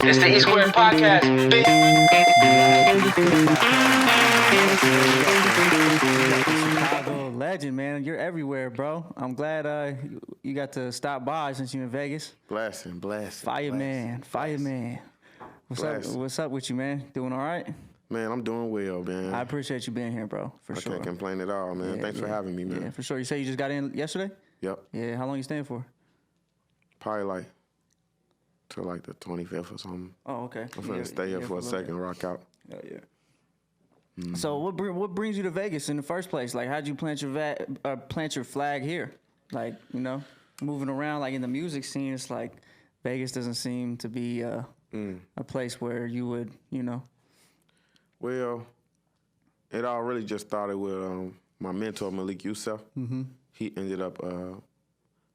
It's the E Square Podcast. Chicago legend, man. You're everywhere, bro. I'm glad you got to stop by since you're in Vegas. Blessing. Fireman. What's up with you, man? Doing all right? Man, I'm doing well, man. I appreciate you being here, bro. For sure. I can't complain at all, man. Thanks for having me, man. Yeah, for sure. You say you just got in yesterday? Yep. Yeah. How long you staying for? Probably like till like the 25th or something. Oh, okay. I'm finna stay here for a second, rock out. Oh, yeah. So what brings you to Vegas in the first place? Like, how'd you plant your flag here? Like, you know, moving around like in the music scene, it's like Vegas doesn't seem to be a place where you would, you know. Well, it all really just started with my mentor, Malik Youssef. Mm-hmm. He ended up,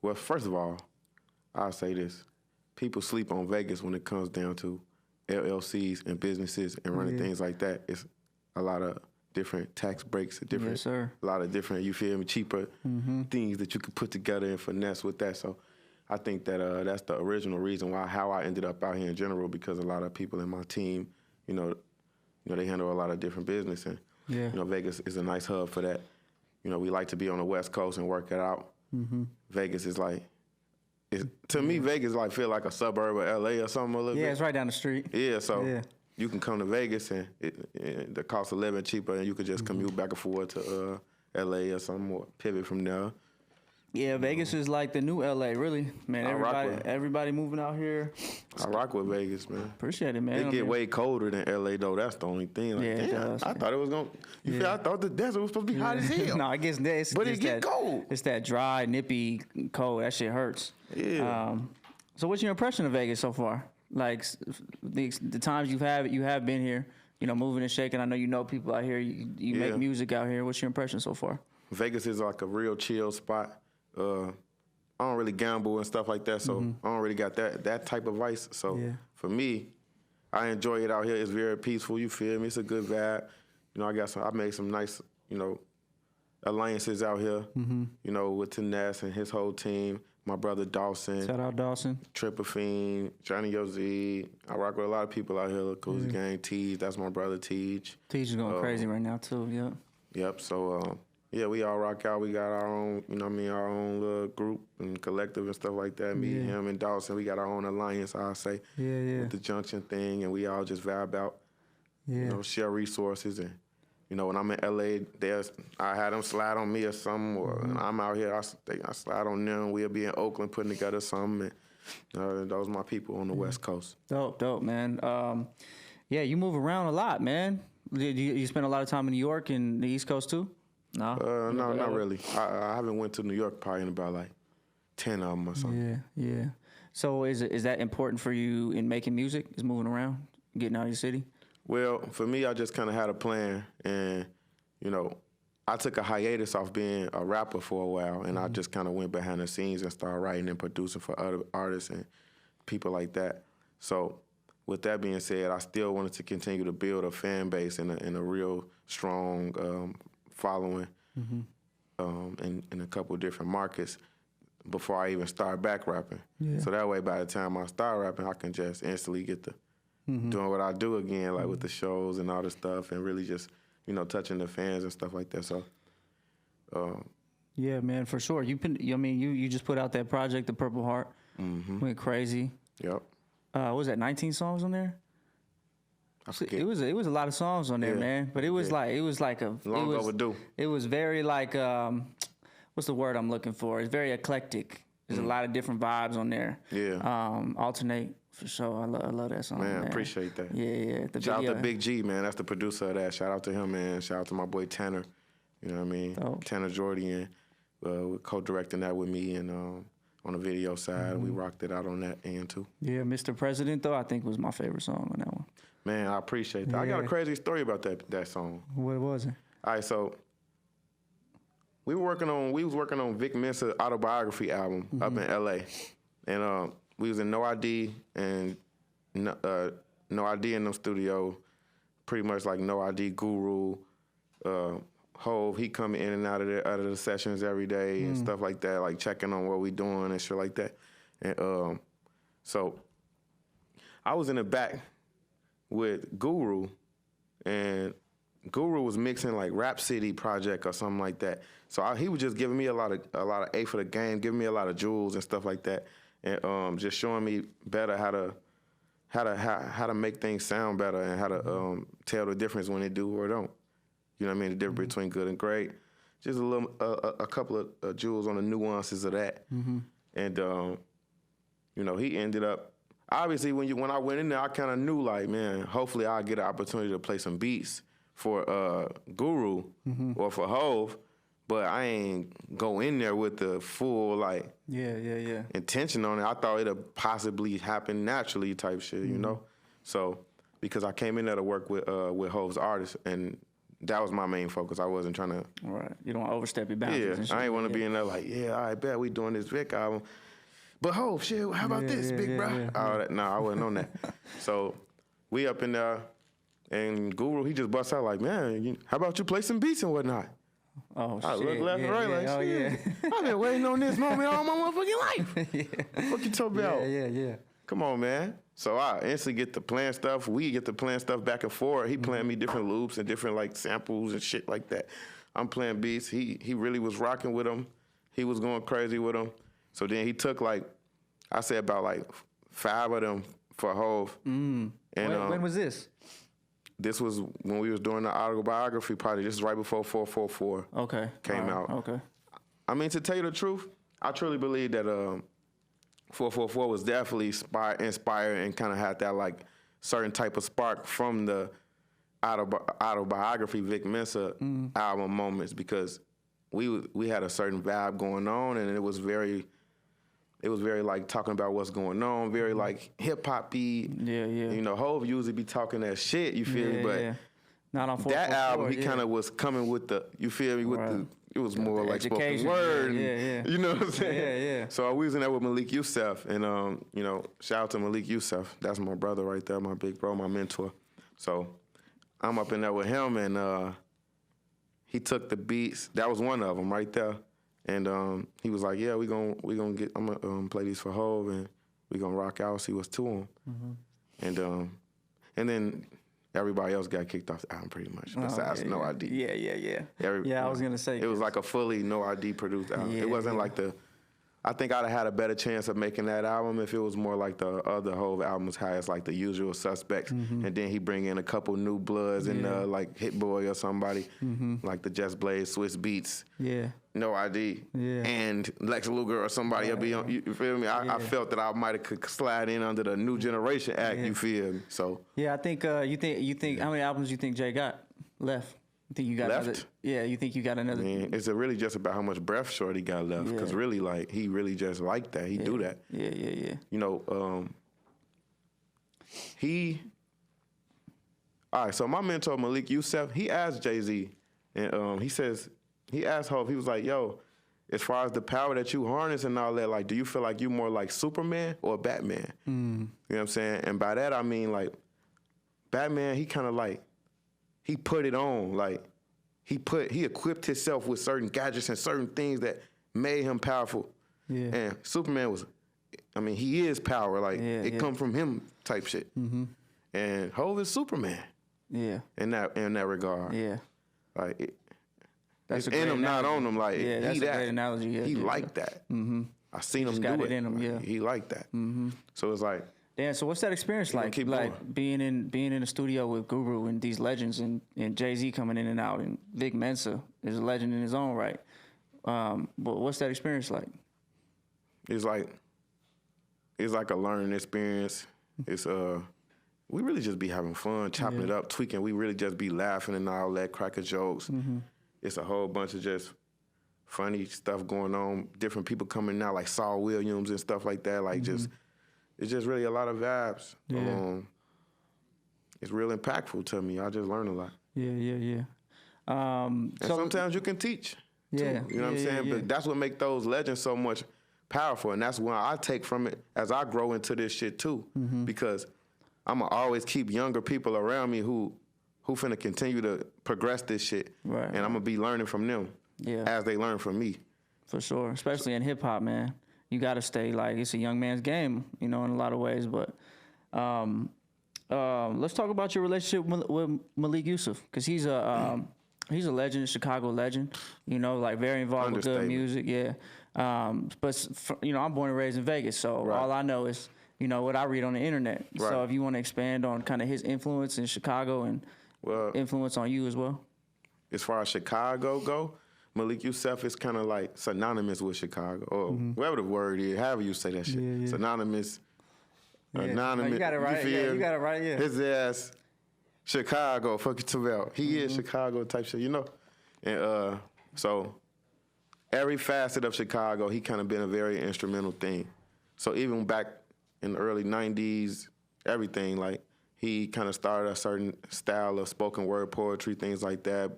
well, first of all, I'll say this. People sleep on Vegas when it comes down to LLCs and businesses and running things like that. It's a lot of different tax breaks, a lot of different, you feel me, cheaper things that you can put together and finesse with that. So I think that that's the original reason how I ended up out here in general, because a lot of people in my team, you know, they handle a lot of different business, and you know, Vegas is a nice hub for that. You know, we like to be on the West Coast and work it out. Mm-hmm. Vegas is like, to me, Vegas like feel like a suburb of LA or something a little bit. Yeah, it's right down the street. Yeah, so you can come to Vegas and the cost of living cheaper, and you could just commute back and forth to LA or something, or pivot from there. Yeah, Vegas is like the new LA, really. Man, everybody moving out here. I rock with Vegas, man. Appreciate it, man. It get way colder than LA though. That's the only thing. Like, Yeah, it does, I thought it was gonna. I thought the desert was supposed to be hot as hell. No, I guess it's but it get cold. It's that dry, nippy cold. That shit hurts. Yeah. So what's your impression of Vegas so far? Like the times you have been here, you know, moving and shaking. I know you know people out here. You make music out here. What's your impression so far? Vegas is like a real chill spot. I don't really gamble and stuff like that, so I don't really got that type of vice. So for me, I enjoy it out here. It's very peaceful. You feel me? It's a good vibe. You know, I made some nice, you know, alliances out here. You know, with Tiness and his whole team. My brother Dawson. Shout out Dawson. Triple Fiend, Johnny Oz. I rock with a lot of people out here. Cozy Gang, Teej. That's my brother Teej. Teej is going crazy right now too. Yep. Yep. So. Yeah, we all rock out. We got our own, you know what I mean, our own little group and collective and stuff like that. Me, him, and Dawson, we got our own alliance, I'll say, with the Junction thing, and we all just vibe out, you know, share resources. And, you know, when I'm in L.A., I had them slide on me or something, or I'm out here, I slide on them. We'll be in Oakland putting together something, and those are my people on the West Coast. Dope, man. Yeah, you move around a lot, man. You spend a lot of time in New York and the East Coast, too? No, not really. I haven't went to New York probably in about like 10 of them or something. Yeah. So is that important for you in making music? Is moving around, getting out of your city? Well, for me, I just kind of had a plan, and you know, I took a hiatus off being a rapper for a while, and I just kind of went behind the scenes and started writing and producing for other artists and people like that. So, with that being said, I still wanted to continue to build a fan base and a real strong following in a couple of different markets before I even start back rapping. Yeah. So that way, by the time I start rapping, I can just instantly get to doing what I do again, like with the shows and all this stuff, and really just, you know, touching the fans and stuff like that. So, yeah, man, for sure. You just put out that project, The Purple Heart, went crazy. Yep. What was that, 19 songs on there? It was a lot of songs on there, man. But it was like long overdue. It was very like what's the word I'm looking for? It's very eclectic. There's a lot of different vibes on there. Yeah. Alternate for sure. I love that song. Man, appreciate that. Yeah. Shout out to Big G, man. That's the producer of that. Shout out to him, man. Shout out to my boy Tanner. You know what I mean? Dope. Tanner Jordan, co-directing that with me and on the video side. We rocked it out on that end too. Yeah, Mr. President though, I think was my favorite song on that one. Man, I appreciate that. Yeah. I got a crazy story about that song. What was it? All right, so we was working on Vic Mensa's autobiography album up in LA. And we was in No ID and No ID in the studio, pretty much like No ID Guru, Hove, he coming in and out of the sessions every day and stuff like that, like checking on what we doing and shit like that. And so I was in the back with Guru, and Guru was mixing like Rap City Project or something like that. So he was just giving me a lot of A for the game, giving me a lot of jewels and stuff like that, and just showing me better how to make things sound better and how to tell the difference when they do or don't. You know what I mean? The difference between good and great. Just a couple of jewels on the nuances of that. And you know, he ended up. Obviously, when I went in there, I kind of knew, like, man, hopefully I'll get an opportunity to play some beats for Guru or for Hove, but I ain't go in there with the full, like, intention on it. I thought it'd possibly happen naturally type shit, you know? So, because I came in there to work with Hove's artists, and that was my main focus. I wasn't trying to... Right. You don't want to overstep your boundaries. Yeah, and shit. I ain't want to be in there like, I bet we doing this Vic album. But Hove, shit, how about this, big bro? All that. No, I wasn't on that. So we up in there, and Guru, he just busts out like, man, how about you play some beats and whatnot? Oh, I shit. look left and right like, shit. I've been waiting on this moment all my motherfucking life. What you talking about? Yeah. Come on, man. So I instantly get to playing stuff. We get to playing stuff back and forth. He playing me different loops and different like samples and shit like that. I'm playing beats. He really was rocking with them. He was going crazy with them. So then he took like, I say about like 5 of them for Hove. And when was this? This was when we was doing the autobiography project. This is right before 444 came out. Okay. I mean, to tell you the truth, I truly believe that 444 was definitely inspired and kind of had that like certain type of spark from the autobiography Vic Mensa album moments, because we had a certain vibe going on, and it was very like talking about what's going on, very like hip hoppy. Yeah. You know, Hove usually be talking that shit, you feel me? But not on 444, that album, he kind of was coming with the, you feel me, with it was more like spoken word. You know what I'm saying? Yeah. So we was in there with Malik Youssef, and you know, shout out to Malik Youssef. That's my brother right there, my big bro, my mentor. So I'm up in there with him, and he took the beats. That was one of them right there. And he was like, I'm gonna play these for Hove, and we gonna rock out, see what's to him. And then everybody else got kicked off the album pretty much, besides No ID. Yeah. I was gonna say it was like a fully No ID produced album. It wasn't like I think I'd have had a better chance of making that album if it was more like the other Hove albums has like the usual suspects, and then he bring in a couple new bloods and like Hit Boy or somebody, like the Just Blaze, Swiss Beats, No ID, and Lex Luger or somebody. Be on, you feel me? I felt that I might have could slide in under the New Generation Act. You feel me? So I think you think how many albums you think Jay got left? You think you got left? Another, you think you got another? It's really just about how much breath Shorty got left, because really, like, he really just like that. He do that. Yeah. You know, all right, so my mentor, Malik Youssef, he asked Jay-Z, and he asked Hov, he was like, yo, as far as the power that you harness and all that, like, do you feel like you more like Superman or Batman? You know what I'm saying? And by that, I mean, like, Batman, he kind of like, he put it on, like, he equipped himself with certain gadgets and certain things that made him powerful. Yeah. And Superman he is power, like, it come from him type shit. And Hov is Superman. Yeah. In that regard. Yeah. Like, that's it's in him, not on him. Like, that's a great analogy. He like that. I seen him do it. In him, He like that. So it's like, yeah, so what's that experience like? Like being in the studio with Guru and these legends, and Jay-Z coming in and out, and Vic Mensa is a legend in his own right. But what's that experience like? It's like a learning experience. It's we really just be having fun, chopping it up, tweaking. We really just be laughing and all that, cracking jokes. It's a whole bunch of just funny stuff going on. Different people coming out, like Saul Williams and stuff like that. Like it's just really a lot of vibes. Yeah. It's real impactful to me. I just learn a lot. Yeah. And sometimes you can teach. Too, you know what I'm saying? But that's what make those legends so much powerful. And that's why I take from it as I grow into this shit too. Because I'm going to always keep younger people around me who finna continue to progress this shit. Right. And I'm going to be learning from them as they learn from me. For sure. Especially in hip hop, man. You got to stay, like, it's a young man's game, you know, in a lot of ways. But Let's talk about your relationship with Malik Youssef, because he's a legend, a Chicago legend. You know, like very involved with good music. Yeah. But you know, I'm born and raised in Vegas, so all I know is, you know, what I read on the internet. Right. So if you want to expand on kind of his influence in Chicago and influence on you as well. As far as Chicago go, Malik Youssef is kind of like synonymous with Chicago, or whatever the word is, however you say that shit. Yeah. Synonymous. Yeah. Anonymous. You got it right. Yeah, you got it right. Yeah. His ass, Chicago, fuck it to He is Chicago type shit, you know. And so every facet of Chicago, he kind of been a very instrumental thing. So even back in the early '90s, everything, like he kind of started a certain style of spoken word poetry, things like that.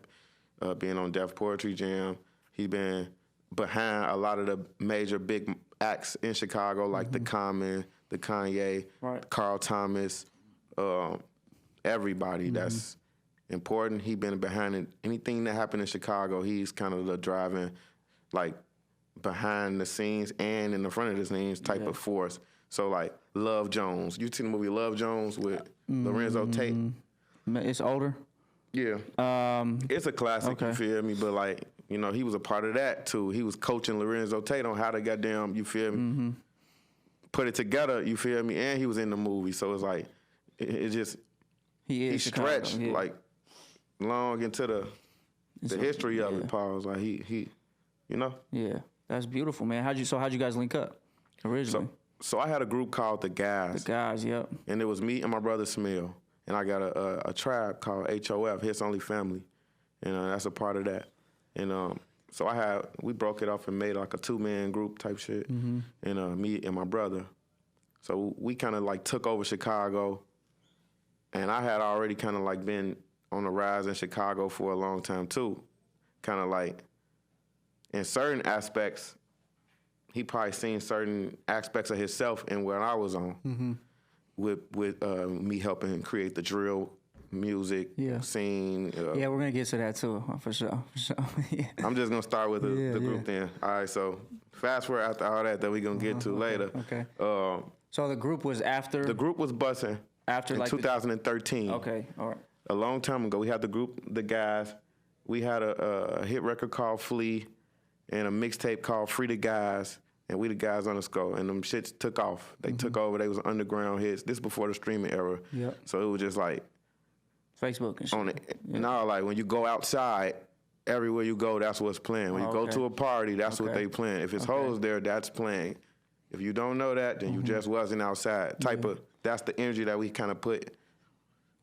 Being on Def Poetry Jam, he's been behind a lot of the major big acts in Chicago, like the Common, the Kanye, Carl Thomas, everybody that's important. He been behind it. Anything that happened in Chicago, he's kind of the driving, like behind the scenes and in the front of the scenes type of force. So like Love Jones, you seen the movie Love Jones with Lorenzo Tate? It's older. Yeah. It's a classic, you feel me? But like, you know, he was a part of that too. He was coaching Lorenzo Tate on how to goddamn, you feel me, put it together, you feel me? And he was in the movie. So it's like, it just, he stretched like long into the history of it, Paul. Like he, you know? Yeah, that's beautiful, man. How'd you guys link up originally? So I had a group called The Guys. The Guys, yep. And it was me and my brother Smil. And I got a tribe called HOF, His Only Family. And that's a part of that. And so we broke it off and made like a 2-man group type shit. And me and my brother. So we kind of like took over Chicago. And I had already kind of like been on the rise in Chicago for a long time too. Kind of like in certain aspects, he probably seen certain aspects of himself in what I was on. With me helping create the drill music scene. Yeah, we're going to get to that too, for sure. Yeah. I'm just going to start with the group then. All right, so fast forward after all that we're going to get to later. Okay. So the group was after? The group was busting after in 2013. Okay, all right. A long time ago, we had the group, The Guys. We had a hit record called Flea and a mixtape called Free the Guys. And We the Guys _ and them shits took off. They took over. They was underground hits. This before the streaming era. Yep. So it was just like Facebook and shit. On it. Now, like when you go outside, everywhere you go, that's what's playing. When you go to a party, that's what they playing. If it's hoes there, that's playing. If you don't know that, then you just wasn't outside. That's the energy that we kind of put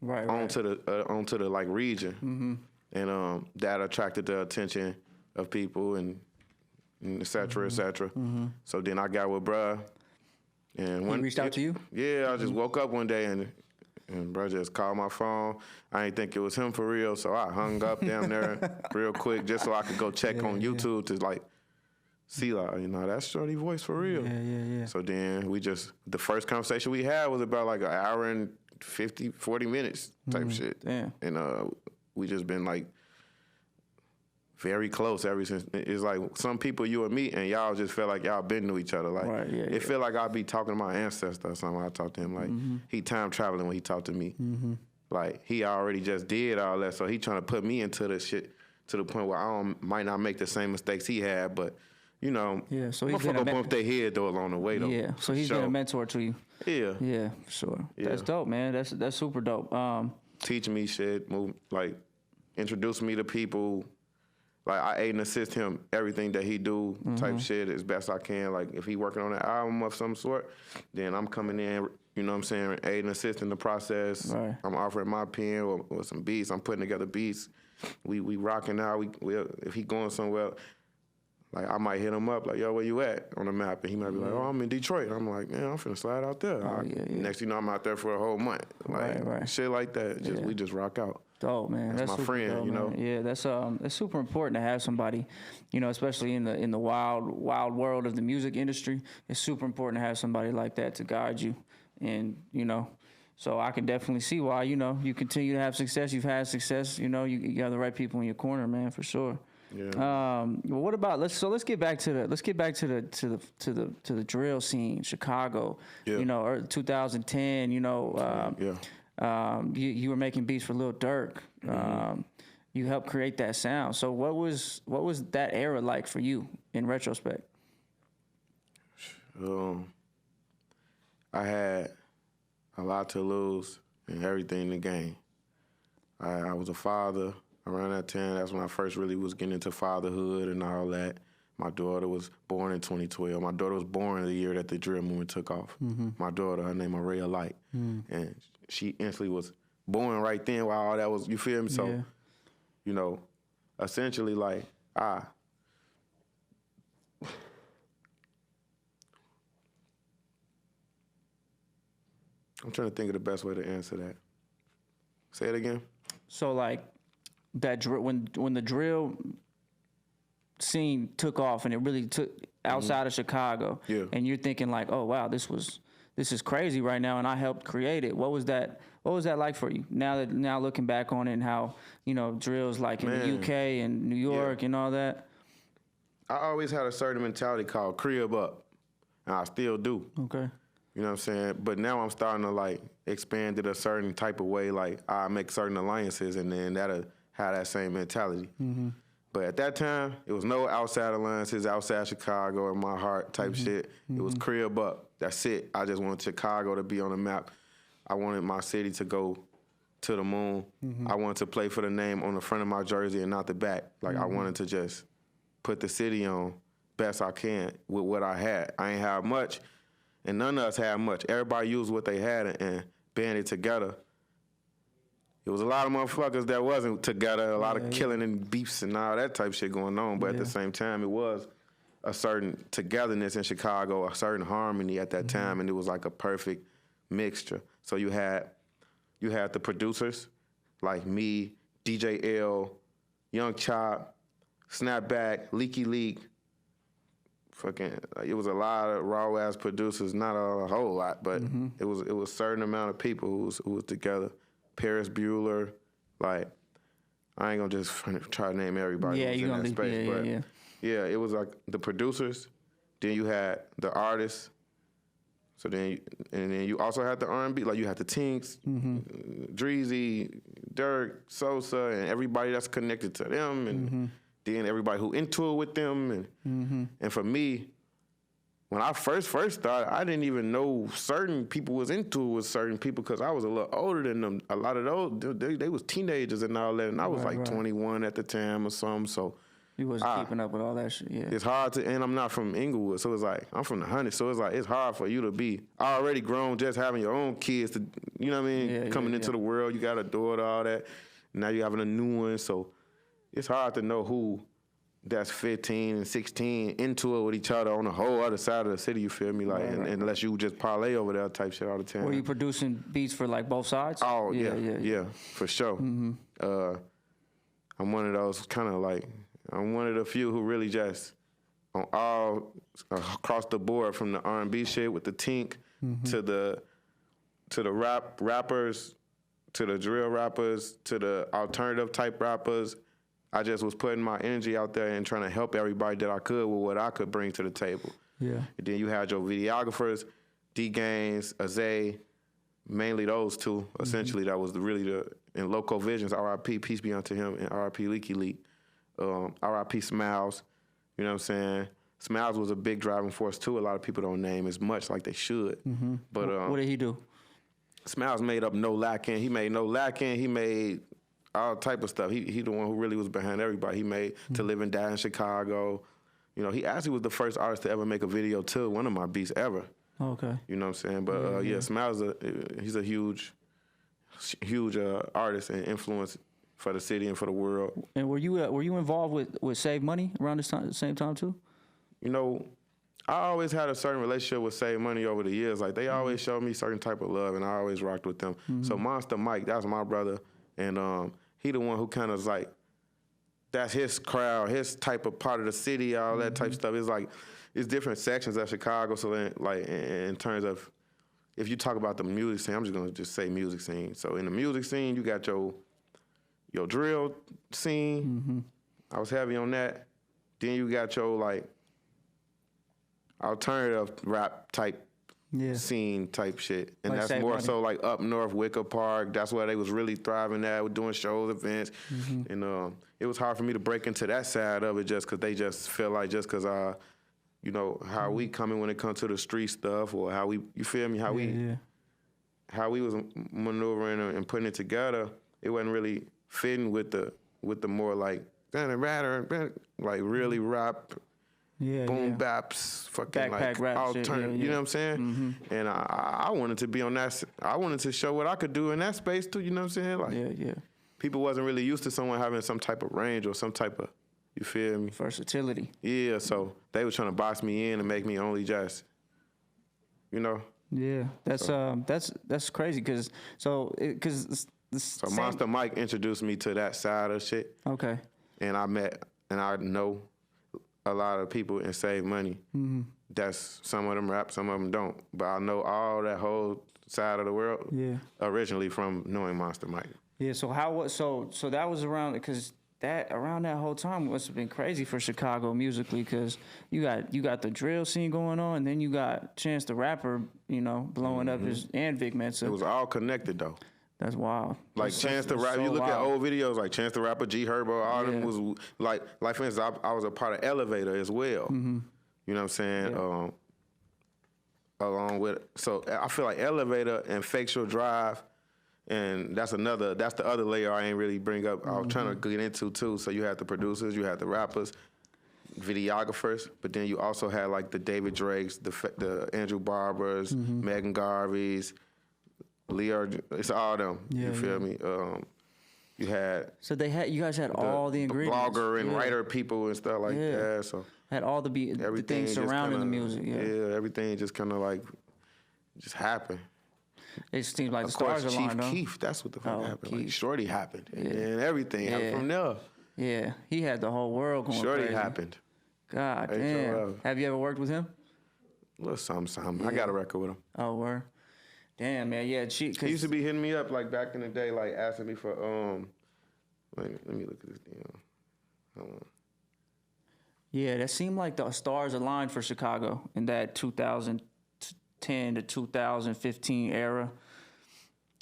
onto the like region, and that attracted the attention of people and et cetera, et cetera. So then I got with bruh. And he reached out to you? Yeah, I just woke up one day and bruh just called my phone. I didn't think it was him for real, so I hung up down there real quick just so I could go check on YouTube to like see like, you know, that's Shorty voice for real. Yeah. So then the first conversation we had was about like an hour and 40 minutes type shit. Damn. And we just been like very close ever since. It's like some people you and me, and y'all just feel like y'all been to each other. Like it feel like I'll be talking to my ancestor or something when I talk to him. Like he time traveling when he talked to me. Like he already just did all that, so he trying to put me into the shit to the point where I might not make the same mistakes he had, but you know, so he's gonna bump their head though along the way though. Yeah, so he's been a mentor to you. Yeah, for sure. Yeah. That's dope, man. That's super dope. Teaching me shit, introduce me to people. Like I aid and assist him everything that he do type shit as best I can. Like if he working on an album of some sort, then I'm coming in, you know what I'm saying, aid and assist in the process. Right. I'm offering my pen with some beats. I'm putting together beats. We rocking out. We if he going somewhere, like I might hit him up like, yo, where you at on the map? And he might be like, oh, I'm in Detroit. I'm like, man, I'm finna slide out there. Next thing you know, I'm out there for a whole month. Like shit like that. We just rock out. Dope, man. That's my friend, dope, you know. Man. Yeah, that's super important to have somebody, you know, especially in the wild world of the music industry. It's super important to have somebody like that to guide you, and you know, so I can definitely see why, you know, you continue to have success. You've had success, you know, you got the right people in your corner, man, for sure. Well, what about let's get back to the drill scene, Chicago. Yeah. You know, or 2010. You know, you were making beats for Lil Durk. You helped create that sound. So what was that era like for you in retrospect? I had a lot to lose and everything in the game. I was a father around that time. That's when I first really was getting into fatherhood and all that. My daughter was born in 2012. My daughter was born the year that the drill movement took off. My daughter, her name Maria Light. And she instantly was born right then while all that was, you feel me? So, you know, essentially like, I'm trying to think of the best way to answer that. Say it again. So like that when the drill scene took off and it really took outside of Chicago, and you're thinking like, oh wow, this is crazy right now, and I helped create it. What was that like for you? Now looking back on it, and how you know drills like in the UK and New York and all that. I always had a certain mentality called crib up, and I still do. Okay. You know what I'm saying? But now I'm starting to like expand it a certain type of way. Like I make certain alliances, and then that'll have that same mentality. But at that time, it was no outside alliances, outside Chicago in my heart type shit. It was crib up. That's it. I just wanted Chicago to be on the map. I wanted my city to go to the moon. I wanted to play for the name on the front of my jersey and not the back. Like I wanted to just put the city on best I can with what I had. I ain't have much. And none of us had much. Everybody used what they had and banded together. It was a lot of motherfuckers that wasn't together, a lot of killing and beefs and all that type shit going on. But at the same time, it was a certain togetherness in Chicago, a certain harmony at that time, and it was like a perfect mixture. So you had the producers like me, DJ L, Young Chop, Snapback, Leaky Leak. Fucking, it was a lot of raw ass producers, not a whole lot, but it was a certain amount of people who was together. Paris Bueller, like I ain't gonna just try to name everybody who was in that space, but it was like the producers. Then you had the artists. So then you also had the R&B, like you had the Tinks, Dreezy, Durk, Sosa, and everybody that's connected to them, and then everybody who into it with them, and for me, when I first started, I didn't even know certain people was into it with certain people because I was a little older than them. A lot of those, they was teenagers and all that, and I was 21 at the time or something, so. You wasn't keeping up with all that shit, It's hard to, and I'm not from Inglewood, so it's like, I'm from the Hundreds, so it's like, it's hard for you to be already grown, just having your own kids to, you know what I mean, coming into the world, you got a daughter, all that, now you having a new one, so it's hard to know who that's 15 and 16 into it with each other on the whole other side of the city, you feel me, like, unless you just parlay over there type shit all the time. Were you producing beats for like both sides? Oh, yeah, for sure. I'm one of those kind of like, I'm one of the few who really just on all across the board, from the R&B shit with the Tink to the rappers, to the drill rappers, to the alternative type rappers. I just was putting my energy out there and trying to help everybody that I could with what I could bring to the table. Yeah. And then you had your videographers, D Gaines, Azay, mainly those two. Essentially, that was and Loco Visions, R.I.P. Peace be unto him, and R.I.P. Leaky Leak. R.I.P. Smiles, you know what I'm saying? Smiles was a big driving force too. A lot of people don't name as much like they should. But what did he do? Smiles made up No Lacking. He made No Lacking. He made all type of stuff. He the one who really was behind everybody. He made To Live and Die in Chicago. You know, he actually was the first artist to ever make a video to one of my beats ever. Okay. You know what I'm saying? But Smiles, he's a huge artist and influence for the city and for the world. And were you involved with Save Money around this time, same time too? You know, I always had a certain relationship with Save Money over the years. Like they always showed me certain type of love, and I always rocked with them. So Monster Mike, that's my brother, and he the one who kind of like, that's his crowd, his type of part of the city, all that type of stuff. It's like, it's different sections of Chicago. So then, like in terms of, if you talk about the music scene, I'm just gonna just say music scene. So in the music scene, you got your drill scene, I was heavy on that. Then you got your like alternative rap type scene type shit, and Like that's Save more Money. so like up north, Wicker Park. That's where they was really thriving at, with doing shows, events, and it was hard for me to break into that side of it just because they just feel like just because you know how we coming when it comes to the street stuff, or how we, you feel me, how we was maneuvering and putting it together. It wasn't really fitting with the more like like really rap. Boom baps, fucking Backpack like rap alternative. shit, You know what I'm saying? And I wanted to be on that. I wanted to show what I could do in that space too. You know what I'm saying? Like people wasn't really used to someone having some type of range or some type of, you feel me? Versatility. Yeah. So they were trying to box me in and make me only just, you know. Yeah, that's crazy because So Monster Mike introduced me to that side of shit. Okay. And I know a lot of people in Save Money. That's, some of them rap, some of them don't. But I know all that whole side of the world originally from knowing Monster Mike. Yeah. So so that was around, because around that whole time must have been crazy for Chicago musically, because you got the drill scene going on, and then you got Chance the Rapper, you know, blowing up and Vic Mensa. It was all connected though. That's wild. Like Chance the Rapper, you look at old videos like Chance the Rapper, G Herbo, all them was like for instance, I was a part of Elevator as well. You know what I'm saying? Yeah. Along with, so I feel like Elevator and Factual Drive, and that's the other layer I ain't really bring up. I was trying to get into too. So you had the producers, you had the rappers, videographers, but then you also had like the David Drakes, the Andrew Barbers, Megan Garveys, Leo, it's all them. You feel me? You had, So you guys had all the ingredients. Blogger and writer people and stuff like that. So had all the things surrounding the music. Yeah, everything just kind of like just happened. It seems like Of the course, stars Chief aligned. Keef, that's what the fuck happened. Like Keef. Shorty happened, and everything happened from there. Yeah, he had the whole world going Shorty crazy. happened. God H.O.L. damn. Have you ever worked with him? A little something. I got a record with him. Oh, word. Damn, man. Yeah, He used to be hitting me up like back in the day, like asking me for let me look at this thing. Hold on. Yeah, that seemed like the stars aligned for Chicago in that 2010 to 2015 era.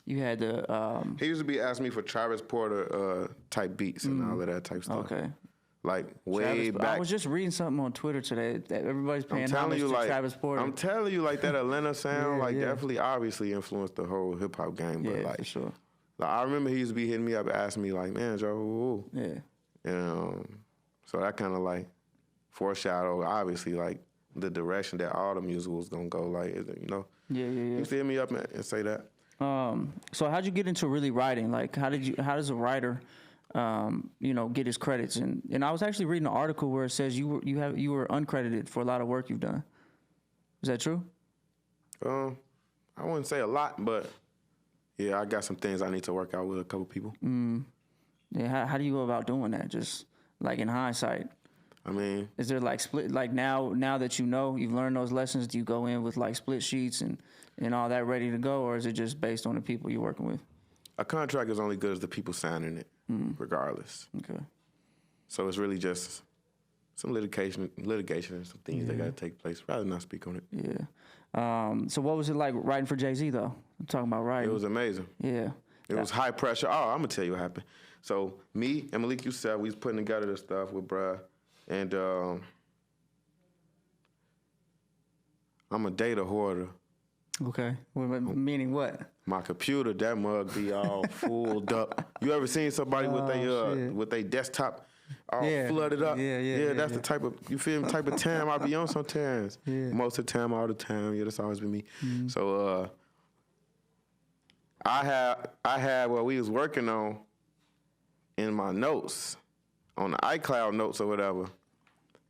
You had the He used to be asking me for Travis Porter type beats and all of that type stuff. okay. Like way back. I was just reading something on Twitter today that everybody's paying I'm homage telling you, to like Travis Porter. I'm telling you, like that Atlanta sound, Yeah, like yeah. definitely, obviously influenced the whole hip hop game. But Yeah, like, for sure. like, I remember he used to be hitting me up, asking me like, "Man, Joe, who?" Yeah. And so that kind of like foreshadowed, obviously, like the direction that all the music was gonna go. Like, you know, Yeah. he used to hit me up and say that. So how'd you get into really writing? Like, how does a writer, get his credits? And I was actually reading an article where it says you were uncredited for a lot of work you've done. Is that true? I wouldn't say a lot, but yeah, I got some things I need to work out with a couple people. Yeah. How do you go about doing that? Just like in hindsight, I mean, is there like split? Like now that you know you've learned those lessons, do you go in with like split sheets and all that ready to go, or is it just based on the people you're working with? a contract is only good as the people signing it, regardless. Okay. So it's really just some litigation and some things that got to take place. Rather not speak on it. Yeah. So what was it like writing for Jay-Z, though? I'm talking about writing. It was amazing. Yeah. It was high pressure. Oh, I'm going to tell you what happened. So me and Malik Youssef, we was putting together this stuff with bruh. And I'm a data hoarder. Okay. Meaning what? My computer, that mug be all fulled up. You ever seen somebody with they desktop all flooded up? Yeah, That's the type of, you feel me, type of time I be on sometimes. Yeah. Most of the time, all the time. Yeah, that's always been me. So I had what we was working on in my notes, on the iCloud notes or whatever.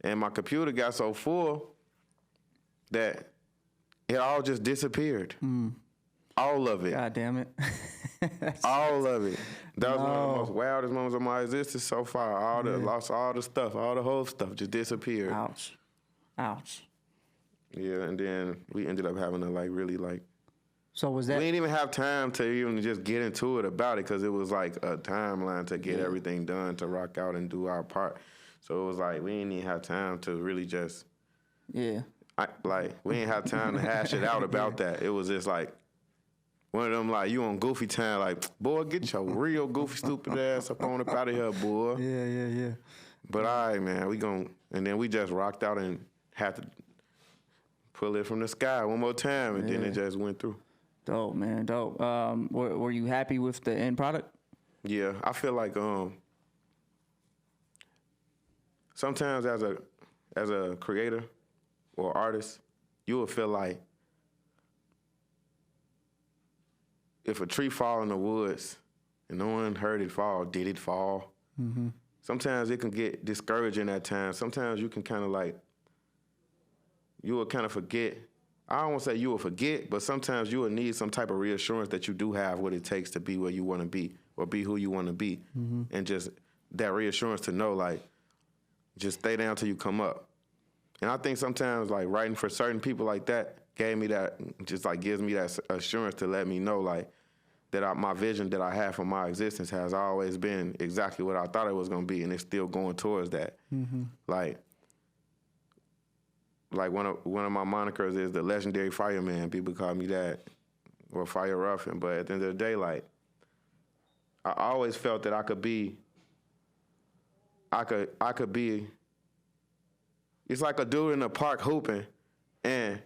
And my computer got so full that it all just disappeared. All of it. God damn it. All of it. That was one of the most wildest moments of my existence so far. Lost all the stuff, all the whole stuff just disappeared. Ouch. Yeah, and then we ended up having to really So was We that? didn't even have time to even just get into it about it because it was like a timeline to get everything done to rock out and do our part. So it was like we didn't even have time to really just Yeah. we didn't have time to hash it out about that. It was just like one of them like you on goofy time like boy get your real goofy stupid ass up on up out of here boy. Yeah. But all right man, and then we just rocked out and had to pull it from the sky one more time and then it just went through. Dope, man. Dope. Were you happy with the end product? Yeah, I feel like sometimes as a creator or artist, you will feel like if a tree fall in the woods and no one heard it fall, did it fall? Mm-hmm. Sometimes it can get discouraging at times. Sometimes you can kind of like, you will kind of forget. I don't want to say you will forget, but sometimes you will need some type of reassurance that you do have what it takes to be where you want to be or be who you want to be. Mm-hmm. And just that reassurance to know, like, just stay down till you come up. And I think sometimes, like, writing for certain people like that gave me that, just, like, gives me that assurance to let me know, like, that my vision that I have for my existence has always been exactly what I thought it was going to be, and it's still going towards that. Mm-hmm. Like one of my monikers is the legendary fireman. People call me that, or fire roughing. But at the end of the day, like, I always felt that I could be. It's like a dude in the park hooping, and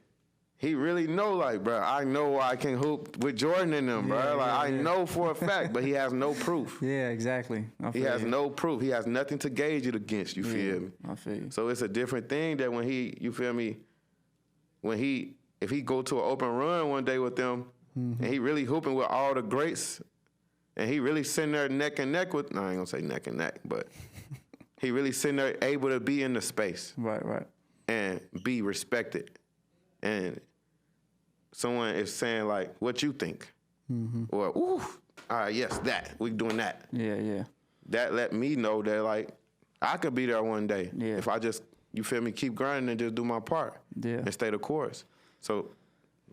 he really know, like, bro, I know I can hoop with Jordan in them, bro. Like, I know for a fact, but he has no proof. Yeah, exactly. He has no proof. He has nothing to gauge it against, you feel me? I feel you. So it's a different thing that when you feel me, if he go to an open run one day with them, and he really hooping with all the greats, and he really sitting there neck and neck with, no, I ain't gonna say neck and neck, but he really sitting there able to be in the space. Right. And be respected. And someone is saying, like, what you think? Mm-hmm. Or, ooh, all right, yes, that. We doing that. Yeah. That let me know that, like, I could be there one day. Yeah. If I just, you feel me, keep grinding and just do my part. Yeah. And stay the course. So,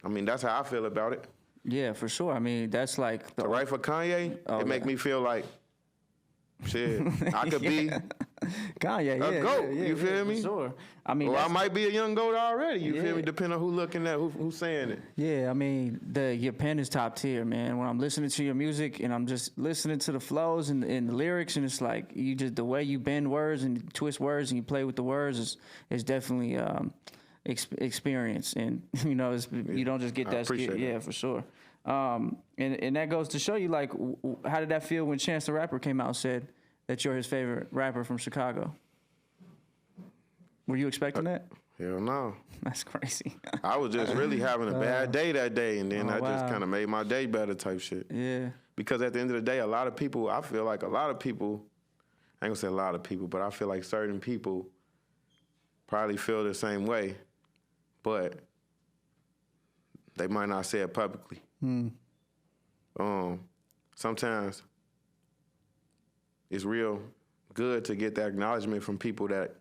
I mean, that's how I feel about it. Yeah, for sure. I mean, that's like... To write for Kanye, it make me feel like, shit, I could be Kanye, a GOAT, you feel me? For sure. I mean, or I might be a young GOAT already, you feel me? Depending on who looking at, who's saying it. Yeah, I mean, your pen is top tier, man. When I'm listening to your music and I'm just listening to the flows and the lyrics, and it's like the way you bend words and twist words and you play with the words is definitely experience. And you know, you don't just get that skill. Yeah, for sure. And that goes to show you, like, how did that feel when Chance the Rapper came out and said that you're his favorite rapper from Chicago? Were you expecting that? Hell no. That's crazy. I was just really having a bad day that day, and then just kind of made my day better type shit. Yeah. Because at the end of the day, I feel like a lot of people, I ain't gonna say a lot of people, but I feel like certain people probably feel the same way, but they might not say it publicly. Sometimes it's real good to get that acknowledgement from people that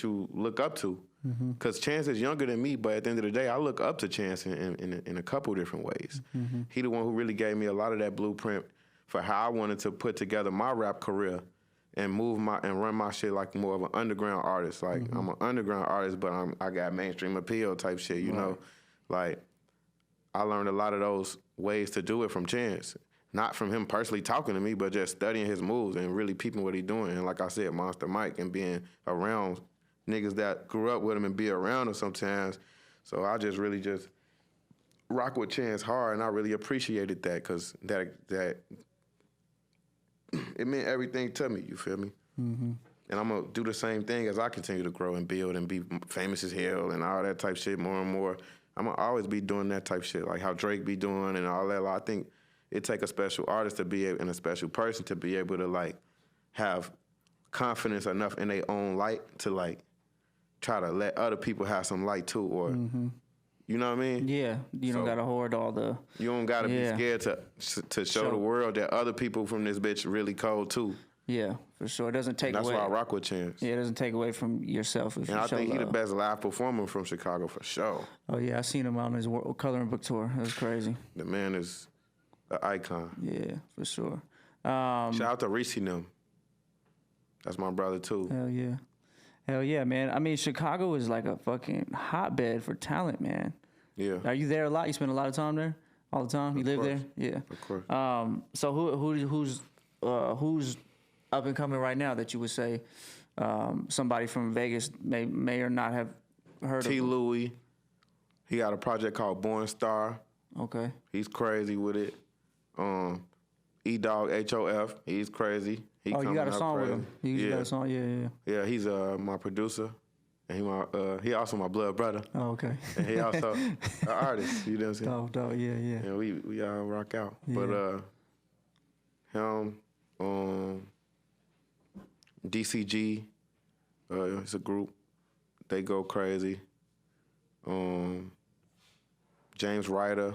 you look up to. Because Chance is younger than me, but at the end of the day, I look up to Chance in a couple different ways. He the one who really gave me a lot of that blueprint for how I wanted to put together my rap career and run my shit like more of an underground artist. Like, I'm an underground artist, but I got mainstream appeal type shit, you know? Like, I learned a lot of those ways to do it from Chance. Not from him personally talking to me, but just studying his moves and really peeping what he doing. And like I said, Monster Mike, and being around niggas that grew up with him and be around him sometimes. So I just really just rock with Chance hard, and I really appreciated that, because that it meant everything to me, you feel me? And I'm going to do the same thing as I continue to grow and build and be famous as hell and all that type shit more and more. I'm going to always be doing that type shit, like how Drake be doing and all that. I think it take a special artist to be able, and a special person to be able to, like, have confidence enough in their own light to, like, try to let other people have some light too, or, you know what I mean? Yeah, you don't got to hoard all the... You don't got to be scared to show the world that other people from this bitch really cold too. Yeah, for sure. It doesn't take And that's away. why I rock with Chance. Yeah, it doesn't take away from yourself. If And you I show think he's the love. best live performer from Chicago for sure. Oh yeah, I seen him on his coloring book tour. That was crazy. The man is an icon. Yeah, for sure. Shout out to Reese and them. That's my brother too. Hell yeah, man. I mean, Chicago is like a fucking hotbed for talent, man. Yeah. Are you there a lot? You spend a lot of time there? All the time? You live there? Yeah. Of course. So who's up and coming right now that you would say somebody from Vegas may or not have heard T. of? Louie. He got a project called Born Star. Okay. He's crazy with it. E-Dog HOF. He's crazy. He Oh, you got a song crazy. with him? You got a song? Yeah. Yeah, he's my producer. And he also my blood brother. Oh, okay. And he also an artist. You know what I'm saying? Dope. Yeah. And we all rock out. Yeah. But him, DCG, it's a group. They go crazy. James Ryder,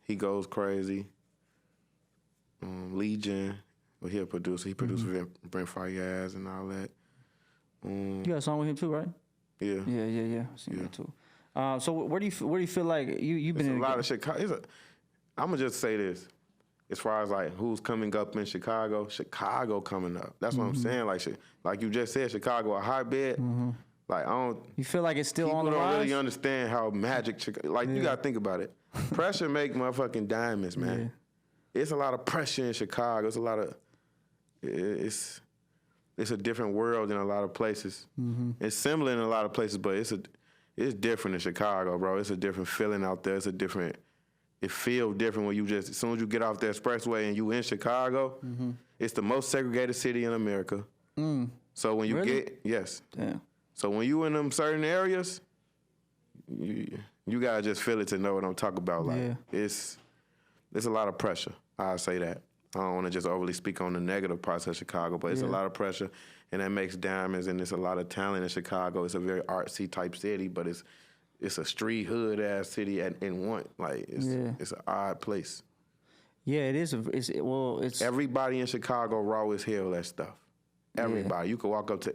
he goes crazy. Legion, well, he a producer. He produced Brent Fayez and all that. You got a song with him too, right? Yeah. Yeah. I seen that too. So where do you feel like you've been It's in a lot of Chicago. I'm gonna just say this, as far as like who's coming up in Chicago coming up. That's what I'm saying. Like you just said, Chicago a hotbed. Like I don't. You feel like it's still People on the don't rise? really understand how magic Chicago. Like you gotta think about it. Pressure make motherfucking diamonds, man. Yeah. It's a lot of pressure in Chicago. It's a lot of. It's a different world in a lot of places. It's similar in a lot of places, but it's different in Chicago, bro. It's a different feeling out there. It feels different when as soon as you get off the expressway and you in Chicago, it's the most segregated city in America. So when you Really? yes. Damn. So when you in them certain areas, you gotta just feel it to know what I'm talking about. Like it's a lot of pressure. I'll say that. I don't want to just overly speak on the negative parts of Chicago, but it's a lot of pressure, and that makes diamonds, and there's a lot of talent in Chicago. It's a very artsy type city, but it's a street hood ass city in one. Like it's an odd place. Yeah, it is. It's Everybody in Chicago raw as hell that stuff. Everybody. You could walk up to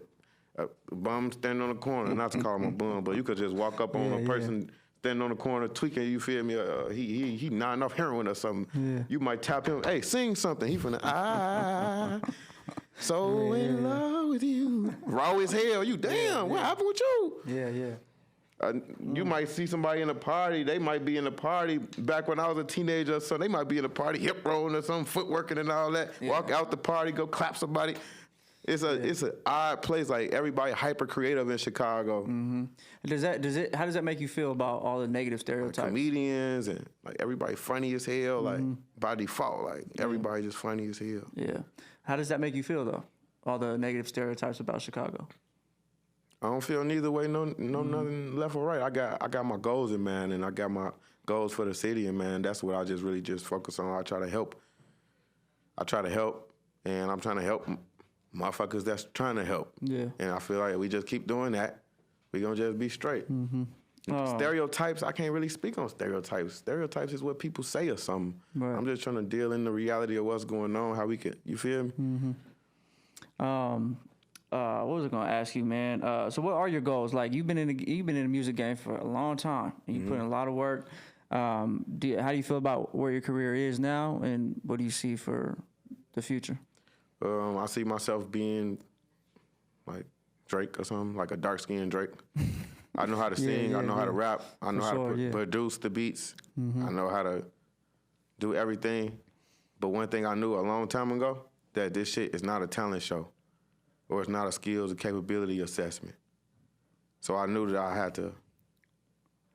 a bum standing on the corner, not to call him a bum, but you could just walk up on a person standing on the corner tweaking, you feel me? He nodding off heroin or something. Yeah. You might tap him, hey, sing something. He finna, so in love with you. Raw as hell. You, damn, what happened with you? Yeah. You might see somebody in a party. They might be in a party back when I was a teenager or something. They might be in a party, hip rolling or something, footworking and all that. Yeah. Walk out the party, go clap somebody. It's an odd place. Like everybody hyper creative in Chicago. How does that make you feel about all the negative stereotypes? Comedians and like everybody funny as hell. Like by default, like everybody just funny as hell. Yeah. How does that make you feel though? All the negative stereotypes about Chicago. I don't feel neither way, no nothing left or right. I got my goals in mind, and I got my goals for the city, and man, that's what I really focus on. I try to help, and I'm trying to help motherfuckers that's trying to help. Yeah. And I feel like we just keep doing that, we gonna just be straight. Stereotypes, I can't really speak on stereotypes. Stereotypes is what people say or something. Right. I'm just trying to deal in the reality of what's going on, how we can, you feel me? What was I gonna ask you, man? So what are your goals? Like you've been in the music game for a long time, and you put in a lot of work. How do you feel about where your career is now, and what do you see for the future? I see myself being like Drake or something, like a dark-skinned Drake. I know how to sing. I know how to rap. I know how to produce the beats. I know how to do everything. But one thing I knew a long time ago, that this shit is not a talent show, or it's not a skills and capability assessment. So I knew that I had to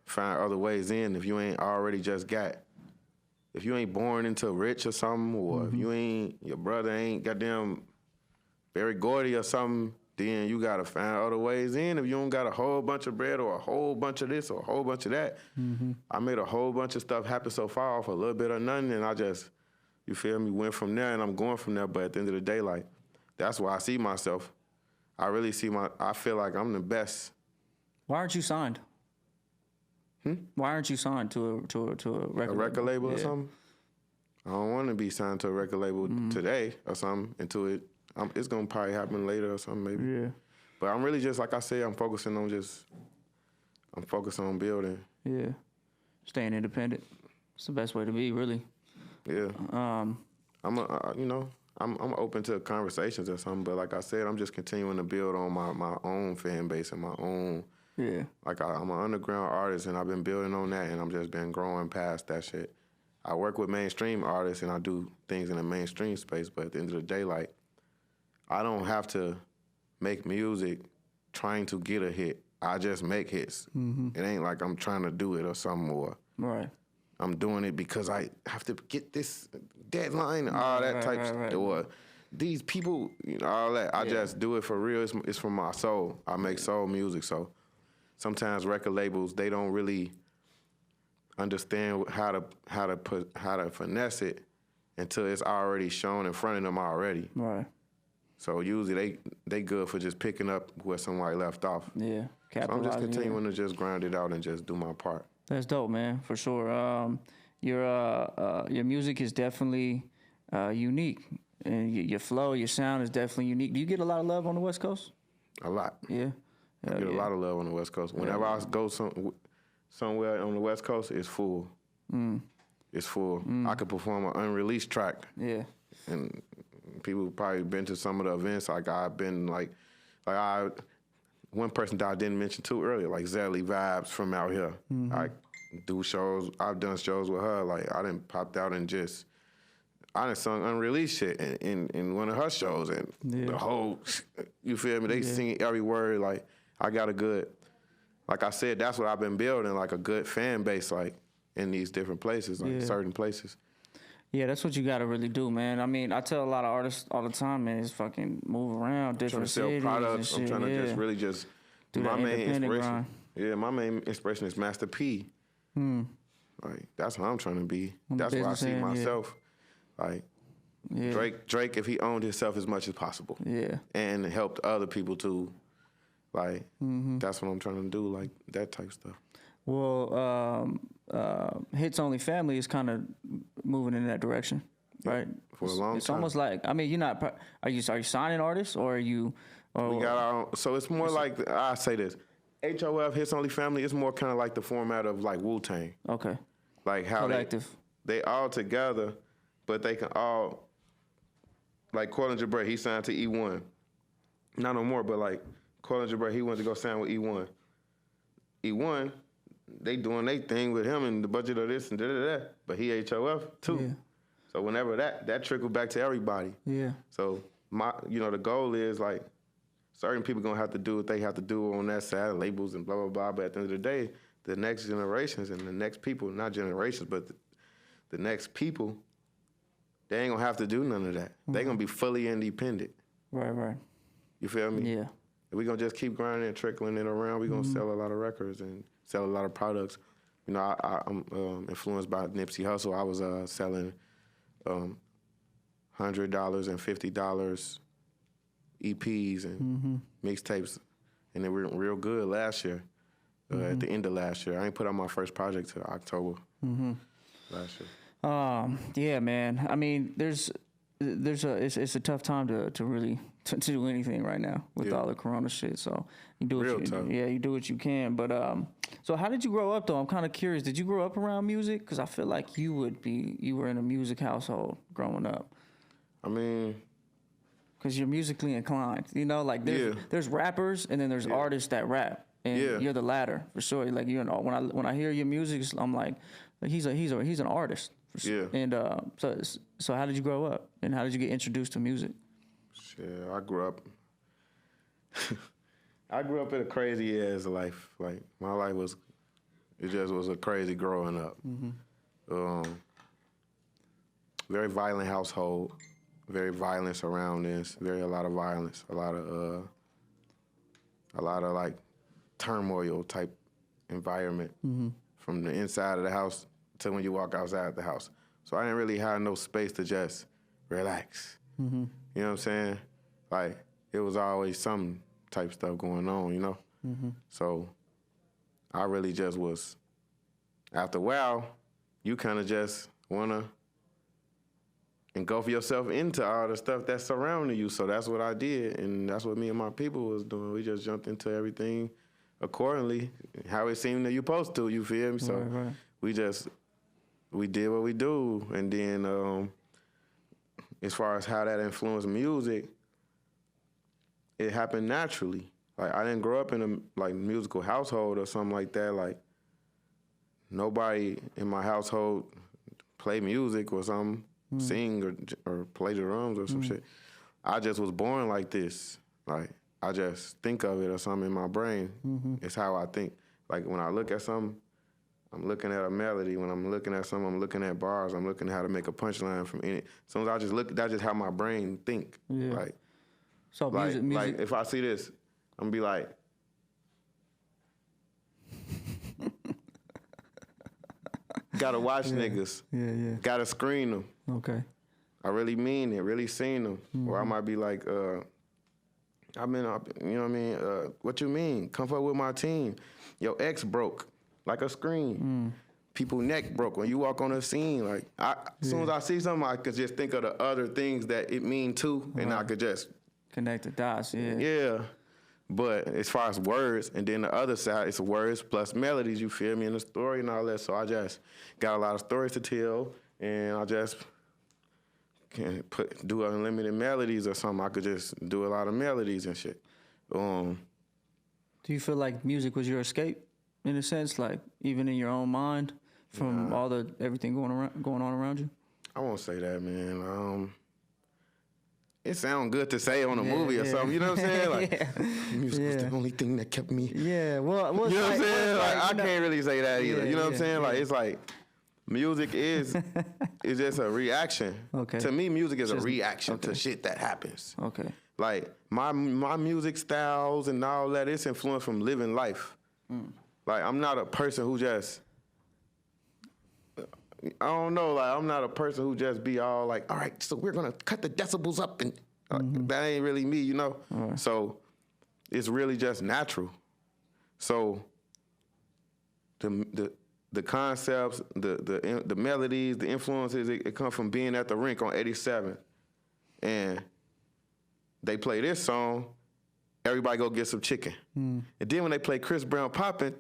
find other ways in if you ain't already just got. If you ain't born into rich or something, or if your brother ain't goddamn Barry Gordy or something, then you gotta find other ways in. If you don't got a whole bunch of bread or a whole bunch of this or a whole bunch of that, I made a whole bunch of stuff happen so far off a little bit of nothing, and I just, you feel me, went from there, and I'm going from there. But at the end of the day, like, that's where I see myself. I feel like I'm the best. Why aren't you signed? Why aren't you signed to a record label or something? I don't want to be signed to a record label today or something until It's gonna probably happen later or something maybe. Yeah. But I'm really just, like I said, I'm focusing on building. Yeah. Staying independent. It's the best way to be, really. Yeah. I'm open to conversations or something, but like I said, I'm just continuing to build on my own fan base and my own. Yeah. Like I'm an underground artist, and I've been building on that, and I'm just been growing past that shit. I work with mainstream artists, and I do things in the mainstream space, but at the end of the day, like, I don't have to make music trying to get a hit. I just make hits. It ain't like I'm trying to do it or something more. Right. I'm doing it because I have to get this deadline, all that type shit. Or these people, all that. I just do it for real. It's from my soul. I make soul music, so sometimes record labels, they don't really understand how to finesse it until it's already shown in front of them already. Right. So usually they good for just picking up where somebody left off. Yeah. So I'm just continuing to just grind it out and just do my part. That's dope, man, for sure. Your music is definitely unique, and your flow, your sound is definitely unique. Do you get a lot of love on the West Coast? A lot. Yeah. I get a lot of love on the West Coast. Whenever I go somewhere on the West Coast, it's full. It's full. I could perform an unreleased track. Yeah. And people probably been to some of the events. Like I've been one person that I didn't mention too earlier, like Zelly Vibes from out here. I do shows. I've done shows with her. Like I done popped out and I done sung unreleased shit in one of her shows, and the whole, you feel me? They sing every word. Like I got a good, like I said, that's what I've been building, like a good fan base, like in these different places, like certain places. Yeah, that's what you got to really do, man. I mean, I tell a lot of artists all the time, man, is fucking move around different cities. I'm trying to sell products. I'm trying to just really just do my that main inspiration. Grind. Yeah, my main inspiration is Master P. Like that's how I'm trying to be. That's where I see myself. Like Drake, if he owned himself as much as possible. Yeah. And helped other people too. Like that's what I'm trying to do. Like that type stuff. Well, Hits Only Family is kind of moving in that direction, right? For a long time. It's almost like, I mean, you're not. Are you signing artists, or are you? We got our own, so it's more like, I say this, HOF Hits Only Family is more kind of like the format of like Wu-Tang. Okay. Like how collective. They all together, but they can all, like Colin Jabray, he signed to E1. Not no more, but like Colin Jabray, he went to go sign with E1. E1. They doing their thing with him and the budget of this and da-da-da, but he HOF too. Yeah. So whenever that trickled back to everybody. Yeah. So the goal is like certain people gonna have to do what they have to do on that side, labels and blah, blah, blah. But at the end of the day, the next generations and the next people, not generations, but the next people, they ain't gonna have to do none of that. They gonna be fully independent. Right. You feel me? Yeah. If we gonna just keep grinding and trickling it around, we gonna sell a lot of records and sell a lot of products. I'm influenced by Nipsey Hussle. I was selling $100 and $50 EPs and mixtapes, and they were real good last year. At the end of last year, I ain't put out my first project till October last year. Yeah, man. I mean, it's a tough time to really to do anything right now with all the Corona shit. So you do you do what you can. But so how did you grow up though? I'm kind of curious. Did you grow up around music? Because I feel like you were in a music household growing up. I mean, because you're musically inclined. Like there's rappers and then there's artists that rap, and you're the latter for sure. Like when I hear your music, I'm like he's an artist. Yeah. And so how did you grow up, and how did you get introduced to music? Shit, I grew up in a crazy ass life. Like my life was a crazy growing up. Very violent household, very violent surroundings, a lot of violence, a lot of like turmoil type environment from the inside of the house to when you walk outside the house. So I didn't really have no space to just relax. You know what I'm saying? Like, it was always some type stuff going on, So I really just was, after a while, you kind of just want to engulf yourself into all the stuff that's surrounding you. So that's what I did, and that's what me and my people was doing. We just jumped into everything accordingly, how it seemed that you supposed to. You feel me? So right. we did what we do, and then as far as how that influenced music, it happened naturally. Like, I didn't grow up in a like musical household or something like that. Like, nobody in my household play music or something, sing or play the drums or some shit. I just was born like this. Like, I just think of it or something in my brain. It's how I think. Like, when I look at something, I'm looking at a melody. When I'm looking at something, I'm looking at bars. I'm looking at how to make a punchline from any. As soon as I just look, that's just how my brain think. Yeah. Like, So music. like if I see this, I'm gonna be like, gotta watch niggas. Yeah. Gotta screen them. Okay. I really mean it, really seen them. Or I might be like, I've been up, you know what I mean? What you mean? Come fuck with my team. Your ex broke, like a screen. People neck broke when you walk on the scene. Like, as soon as I see something, I could just think of the other things that it mean too, and I could just connect the dots. Yeah. Yeah. But as far as words, and then the other side, it's words plus melodies, you feel me, in the story and all that. So I just got a lot of stories to tell, and I just can do unlimited melodies or something. I could just do a lot of melodies and shit. Do you feel like music was your escape, in a sense, like even in your own mind, from all the everything going on around you? I won't say that, man. It sounds good to say on a movie or something. You know what I'm saying? Like, music was the only thing that kept me. Yeah, well, you know what I'm saying? Like, I can't really say that either. You know what I'm saying? Like, it's like music is just a reaction. Okay. To me, music is a reaction to shit that happens. Okay. Like, my music styles and all that, it's influenced from living life. Like, I'm not a person who just, I don't know, like, I'm not a person who just be all like, all right, so we're going to cut the decibels up, and that ain't really me, you know? Right. So it's really just natural. So the concepts, the melodies, the influences, it come from being at the rink on 87. And they play this song, everybody go get some chicken. And then when they play Chris Brown Poppin',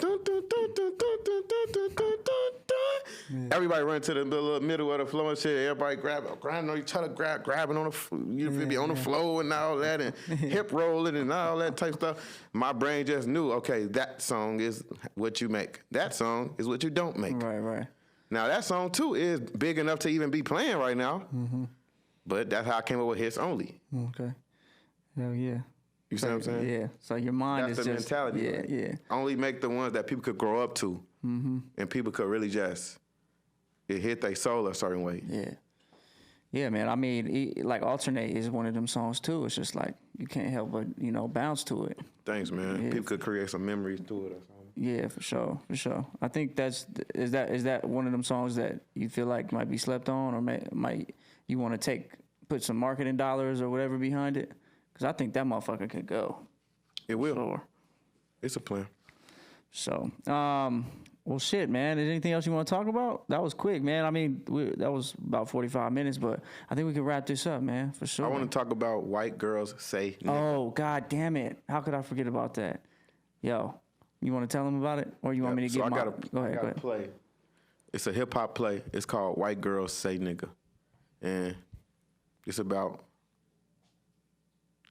everybody run to the middle of the floor and shit. Everybody grinding on each other, grabbing on the floor and all that, and hip rolling and all that type of stuff. My brain just knew, okay, that song is what you make. That song is what you don't make. Right. Now that song too is big enough to even be playing right now. But that's how I came up with hits only. Okay. Hell yeah. You see what I'm saying? Yeah. So your mind That's is the just mentality. Yeah. Only make the ones that people could grow up to, and people could really just it hit their soul a certain way. Yeah, man. I mean, like Alternate is one of them songs too. It's just like you can't help but bounce to it. Thanks, man. Yeah. People could create some memories to it or something. Yeah, for sure. I think is that one of them songs that you feel like might be slept on, or might you want to put some marketing dollars or whatever behind it? Because I think that motherfucker could go. It will. Sure. It's a plan. So, well, shit, man. Is there anything else you want to talk about? That was quick, man. I mean, that was about 45 minutes, but I think we can wrap this up, man, for sure. I want to talk about White Girls Say Nigga. Oh, God damn it. How could I forget about that? Yo, you want to tell them about it? Or you want me to give my... Go ahead. Play. It's a hip-hop play. It's called White Girls Say Nigga. And it's about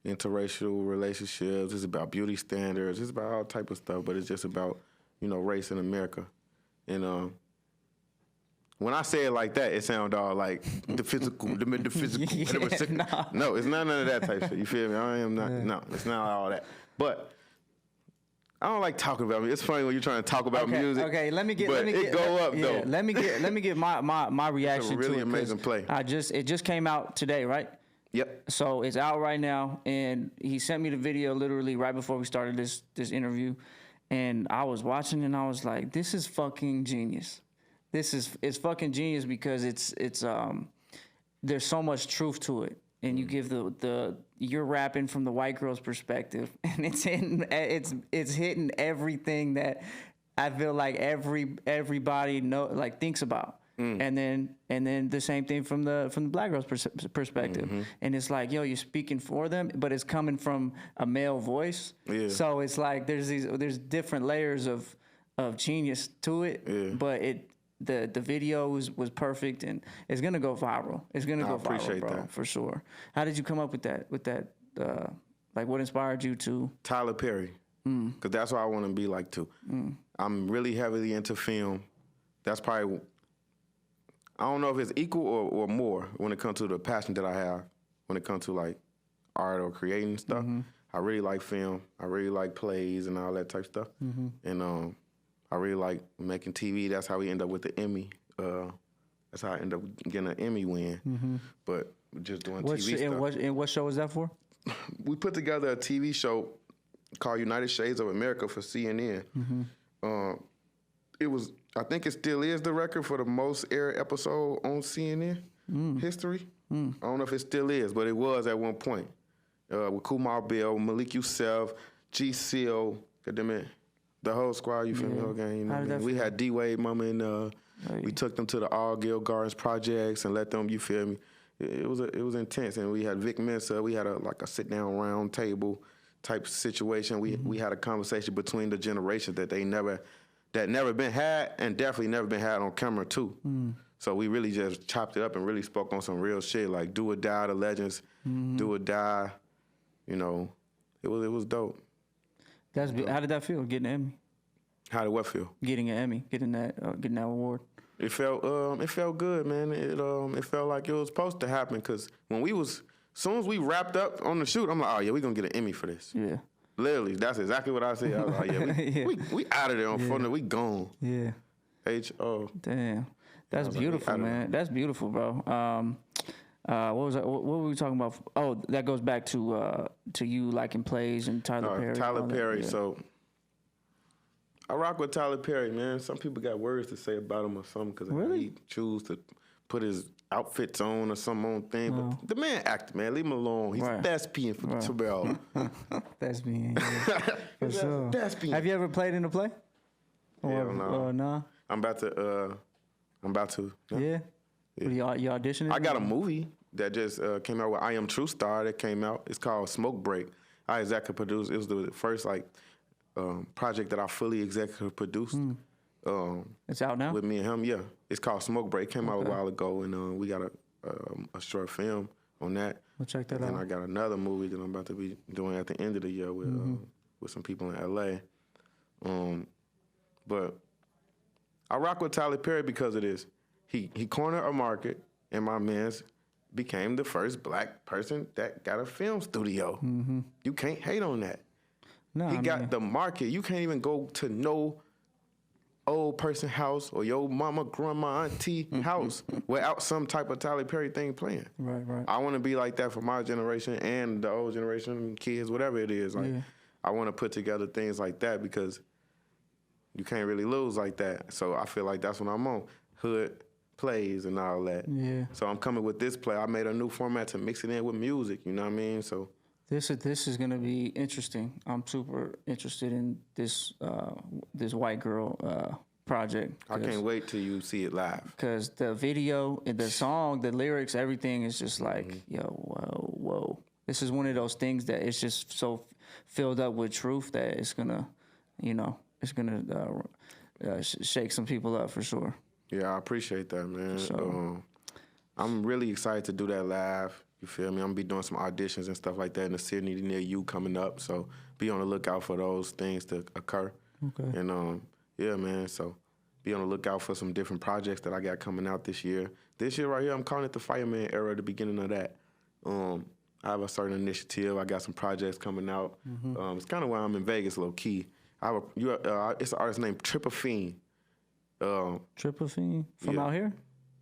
interracial relationships. It's about beauty standards. It's about all type of stuff, but it's just about, race in America. And when I say it like that, it sounds all like the physical. No, it's not none of that type shit. You feel me? I am not. No, it's not all that. But I don't like talking about music. It's funny when you're trying to talk about music. Okay, let me get. Let me get my reaction to it. It's a really amazing play. It just came out today, right? Yep. So it's out right now, and he sent me the video literally right before we started this interview, and I was watching and I was like, this is fucking genius. It's fucking genius because it's there's so much truth to it, and you give you're rapping from the white girl's perspective, and it's hitting everything that I feel like everybody thinks about. And then the same thing from the black girl's perspective. And it's like, yo, you're speaking for them, but it's coming from a male voice. Yeah. So it's like there's different layers of genius to it. Yeah. But the video was perfect, and it's gonna go viral. It's gonna go viral, bro, that. For sure. How did you come up with that? Like, what inspired you to? Tyler Perry, because that's what I want to be like too. I'm really heavily into film. That's probably, I don't know if it's equal or more when it comes to the passion that I have when it comes to like art or creating stuff. I really like film. I really like plays and all that type of stuff. And I really like making TV. That's how we end up with the Emmy. That's how I end up getting an Emmy win. But just doing TV stuff. And what show was that for? We put together a TV show called United Shades of America for CNN. It was, I think it still is the record for the most aired episode on CNN history. I don't know if it still is, but it was at one point. With Kumar Bell, Malik Youssef, G. Seal, the whole squad, you feel me? Whole gang, you know. We had D-Wade, Mama, and we took them to the All Gill Gardens projects and let them, you feel me? It was intense, and we had Vic Mensa. We had a sit-down round table type situation. We had a conversation between the generations that never been had, and definitely never been had on camera too. So we really just chopped it up and really spoke on some real shit, like do or die, the legends, do or die. You know, it was dope. How did that feel, getting an Emmy? How did what feel? Getting an Emmy, getting that award. It felt good, man. It felt like it was supposed to happen, because as soon as we wrapped up on the shoot, I'm like, oh yeah, we're gonna get an Emmy for this. Yeah. Literally, that's exactly what I said. I was like, yeah, we out of there on front, we gone. Yeah. H.O. Damn. That's beautiful, man. That's beautiful, bro. What were we talking about? Oh, that goes back to you liking plays and Tyler Perry. Tyler Perry. Yeah. So I rock with Tyler Perry, man. Some people got words to say about him or something because he choose to put his outfits on or some on thing. But the man acted, man. Leave him alone. He's thespian for Terrell. Thespian, for sure. Thespian. Have you ever played in a play? Hell no. No. I'm about to. Yeah. You auditioning? I got a movie that just came out with I Am True Star that came out. It's called Smoke Break. I executive produced. It was the first project that I fully executive produced. It's out now? With me and him, yeah. It's called Smoke Break. It came out a while ago, and we got a short film on that. We'll check that out. And I got another movie that I'm about to be doing at the end of the year with some people in L.A. But I rock with Tyler Perry because of this. He cornered a market, and my man's became the first black person that got a film studio. You can't hate on that. No, he got the market. You can't even go to no old person house or your mama, grandma, auntie house without some type of Tyler Perry thing playing. Right. I want to be like that for my generation and the old generation, kids, whatever it is. I want to put together things like that because you can't really lose like that. So I feel like that's what I'm on. Hood plays and all that. Yeah. So I'm coming with this play. I made a new format to mix it in with music. You know what I mean? So this is gonna be interesting. I'm super interested in this white girl project. I can't wait till you see it live. Because the video, the song, the lyrics, everything is just like, yo, whoa. This is one of those things that it's just so filled up with truth that it's gonna, shake some people up for sure. Yeah, I appreciate that, man. So, I'm really excited to do that live. You feel me? I'm gonna be doing some auditions and stuff like that in the city near you coming up. So be on the lookout for those things to occur. Okay. And yeah, man. So be on the lookout for some different projects that I got coming out this year. This year right here, I'm calling it the Fireman era, the beginning of that. I have a certain initiative. I got some projects coming out. It's kind of why I'm in Vegas, low key. It's an artist named Triple Fiend. Triple Fiend from out here?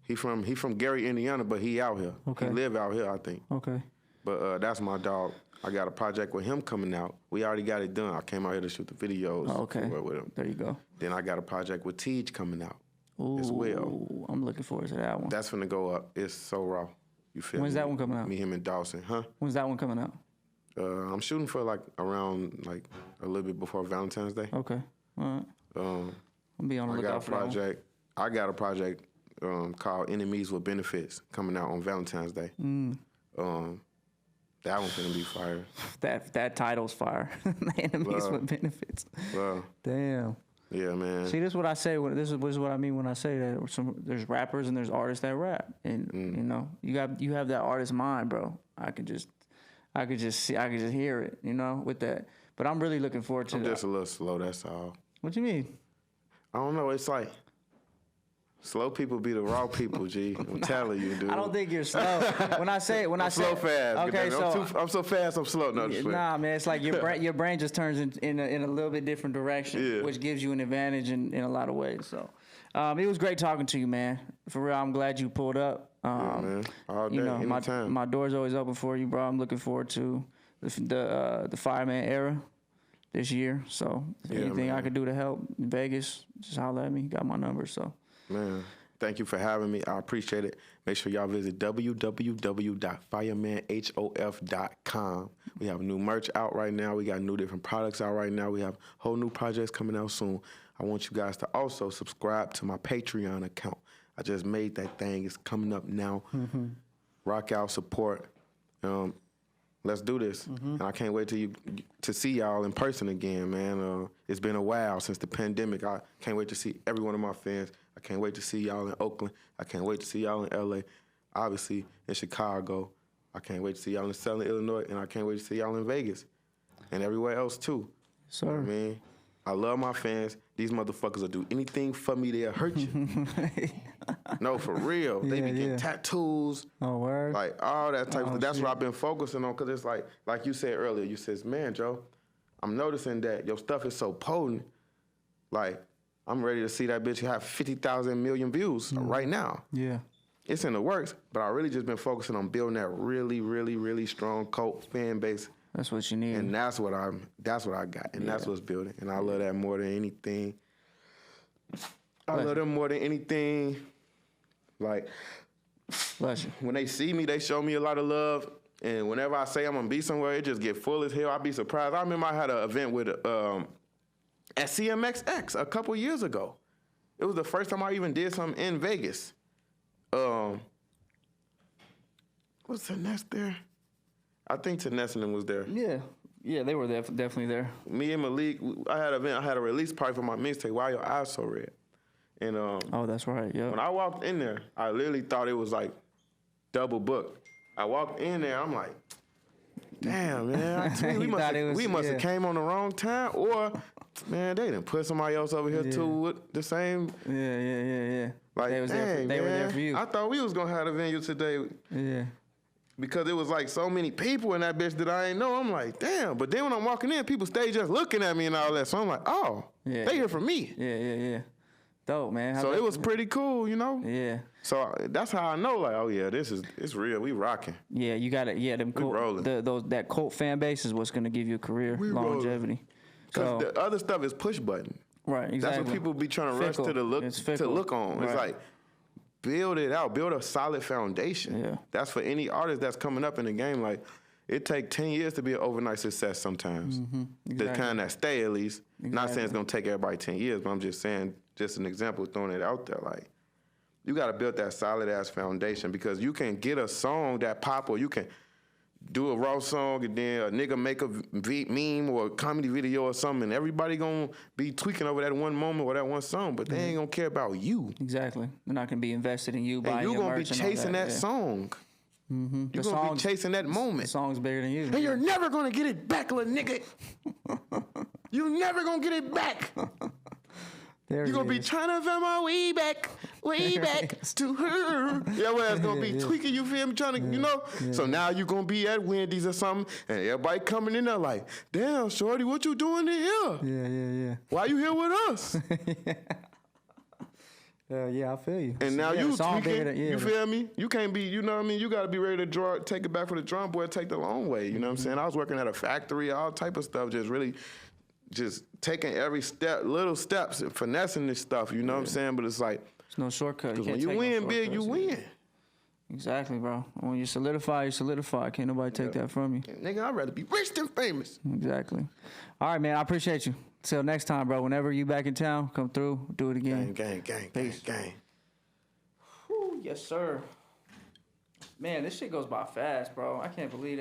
He from Gary, Indiana, but he out here. Okay. He live out here, I think. Okay. But that's my dog. I got a project with him coming out. We already got it done. I came out here to shoot the videos. Oh, okay. With him. There you go. Then I got a project with Tej coming out as well. I'm looking forward to that one. That's finna go up. It's so raw. You feel me? When's that one coming out? Me, him, and Dawson, huh? When's that one coming out? I'm shooting for around a little bit before Valentine's Day. Okay. All right. I'll be on the lookout for that one. I got a project called Enemies with Benefits coming out on Valentine's Day. That one's gonna be fire. That title's fire. Enemies with Benefits. Damn. Yeah, man. See, this is what I say. This is what I mean when I say that there's rappers and there's artists that rap, and you know, you have that artist mind, bro. I could just hear it, you know, with that. But I'm really looking forward to. I'm just a little slow. That's all. What you mean? I don't know. It's like slow people be the raw people, G. I'm telling you, dude. I don't think you're slow. When I say I'm slow fast. Okay, I'm so fast. I'm slow. No, nah, man. It's like your brain just turns in a little bit different direction, which gives you an advantage in a lot of ways. So, it was great talking to you, man. For real, I'm glad you pulled up. Yeah, man. All day, anytime. My door's always open for you, bro. I'm looking forward to the Fireman era this year. So, if anything I could do to help in Vegas, just holler at me. Got my number. So. Man, thank you for having me. I appreciate it. Make sure y'all visit www.firemanhof.com. We have new merch out right now. We got new different products out right now. We have whole new projects coming out soon. I want you guys to also subscribe to my Patreon account. I just made that thing. It's coming up now. Rock out, support. Let's do this. And I can't wait to see y'all in person again, man. It's been a while since the pandemic. I can't wait to see every one of my fans. I can't wait to see y'all in Oakland. I can't wait to see y'all in L.A., obviously in Chicago. I can't wait to see y'all in Southern Illinois, and I can't wait to see y'all in Vegas and everywhere else, too. Sir. You know what I mean? I love my fans. These motherfuckers will do anything for me. They'll hurt you. No, for real. They be getting tattoos. Oh, word. Like, all that type of stuff. That's what I've been focusing on, because it's like you said earlier, you said, man, Joe, I'm noticing that your stuff is so potent. Like, I'm ready to see that bitch have 50,000 million views right now. Yeah. It's in the works, but I really just been focusing on building that really, really, really strong cult fan base. That's what you need. And that's what I got. And that's what's building. And I love that more than anything. I love them more than anything. Like, bless you. When they see me, they show me a lot of love. And whenever I say I'm going to be somewhere, it just get full as hell. I'd be surprised. I remember I had an event with at CMXX a couple years ago. It was the first time I even did something in Vegas. Was Taness there? I think Taness and them was there. Yeah, they were definitely there. Me and Malik, I had a release party for my mixtape, Why Your Eyes So Red. And oh, that's right, yeah. When I walked in there, I literally thought it was like double booked. I walked in there, I'm like, damn, man. We must have came on the wrong time, or man, they didn't put somebody else over here too with the same. Yeah. Like, they were there for you. I thought we was gonna have a venue today. Yeah. Because it was like so many people in that bitch that I ain't know. I'm like, damn. But then when I'm walking in, people stay just looking at me and all that. So I'm like, oh, they here for me. Yeah. Dope, man. So it was pretty cool, you know? Yeah. So that's how I know, like, oh yeah, it's real. We rocking. Yeah, you got it. Yeah, them cult, rolling. That cult fan base is what's gonna give you a career longevity. Because the other stuff is push button. Right, exactly. That's what people be trying to rush to the look on. Right. It's like, build it out. Build a solid foundation. Yeah. That's for any artist that's coming up in the game. Like, it take 10 years to be an overnight success sometimes. Exactly. The kind that stay, at least. Exactly. Not saying it's going to take everybody 10 years, but I'm just saying, just an example, throwing it out there. Like, you got to build that solid-ass foundation, because you can get a song that pop, or you can do a raw song and then a nigga make a meme or a comedy video or something, and everybody gonna be tweaking over that one moment or that one song, but they ain't gonna care about you. Exactly. They're not gonna be invested in you. And you gonna be chasing that song. You're gonna be chasing that moment. The song's bigger than you. And you're never gonna get it back, little nigga. You never gonna get it back. You're gonna be trying to find my way back to her. Your ass gonna be tweaking, you feel me? Trying to, you know? Yeah. So now you gonna be at Wendy's or something, and everybody coming in there like, damn, shorty, what you doing in here? Yeah. Why you here with us? Yeah, I feel you. And now you tweaking, you feel me? You can't be, you know what I mean? You gotta be ready to take it back for the drum boy, take the long way, you know what I'm saying? I was working at a factory, all type of stuff, just taking every step, little steps, and finessing this stuff, you know what I'm saying? But it's like, it's no shortcut. Because when you win big, you win. Exactly, bro. When you solidify, you solidify. Can't nobody take that from you. Nigga, I'd rather be rich than famous. Exactly. All right, man. I appreciate you. Till next time, bro. Whenever you back in town, come through, do it again. Gang. Peace. Gang. Yes, sir. Man, this shit goes by fast, bro. I can't believe that.